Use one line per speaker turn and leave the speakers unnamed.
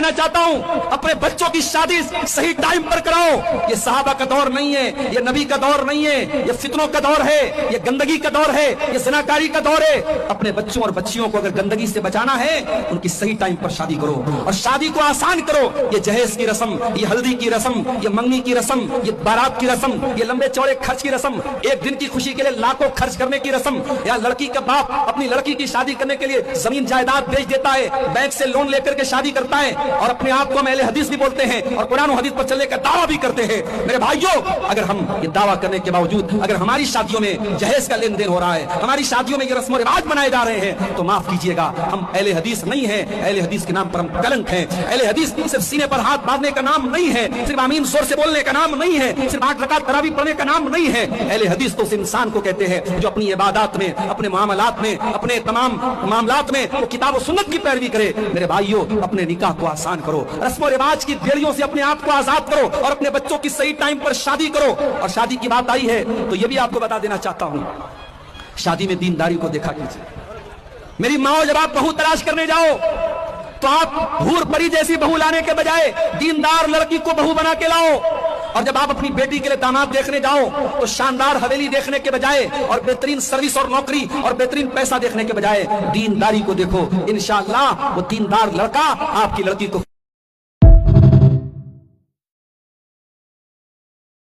कहना चाहता हूं, अपने बच्चों की शादी सही टाइम पर कराओ। ये सहाबा का दौर नहीं है, ये नबी का दौर नहीं है, ये फितनों का दौर है, ये गंदगी का दौर है, ये ज़िनाकारी का दौर है। अपने बच्चों और बच्चियों को अगर गंदगी से बचाना है, उनकी सही टाइम पर शादी करो और शादी को आसान करो। ये जहेज की रस्म, ये हल्दी की रस्म, ये मंगनी की रस्म, ये बारात की रस्म, ये लंबे चौड़े खर्च की रस्म, एक दिन की खुशी के लिए लाखों खर्च करने की रस्म, या लड़की का बाप अपनी लड़की की शादी करने के लिए जमीन जायदाद बेच देता है, बैंक से लोन लेकर के शादी करता है और अपने आप को हम अहले हदीस भी बोलते हैं और कुरान और हदीस पर चलने का दावा भी करते हैं। मेरे भाइयों, अगर हम ये दावा करने के बावजूद अगर हमारी शादियों में जहेज का लेन देन हो रहा है, हमारी शादियों में ये रस्म रिवाज बनाए जा रहे हैं, तो माफ कीजिएगा, हम अहले हदीस नहीं है। अहले हदीस के नाम पर हम कलंक हैं। अहले हदीस सिर्फ सीने पर हाथ बांधने का नाम नहीं है, सिर्फ आमीन जोर से बोलने का नाम नहीं है, सिर्फ 8 रकात तरावी पढ़ने का नाम नहीं है। अहले हदीस तो उस इंसान को कहते हैं जो अपनी इबादत में, अपने मामलात में, अपने तमाम मामलात में वो किताब और सुन्नत की पैरवी करे। मेरे भाइयों, अपने निकाह को आसान करो, रस्म और रिवाज की बेड़ियों से अपने आप को आजाद करो और अपने बच्चों की सही टाइम पर शादी करो। और शादी की बात आई है तो ये भी आपको बता देना चाहता हूं, शादी में दीनदारी को देखा कीजिए। मेरी माँ, जब आप बहू तलाश करने जाओ तो आप हूर परी जैसी बहू लाने के बजाय दीनदार लड़की को बहू बना के लाओ। और जब आप अपनी बेटी के लिए दामाद देखने जाओ तो शानदार हवेली देखने के बजाय और बेहतरीन सर्विस और नौकरी और बेहतरीन पैसा देखने के बजाय दीनदारी को देखो। इंशाअल्लाह वो दीनदार लड़का आपकी लड़की को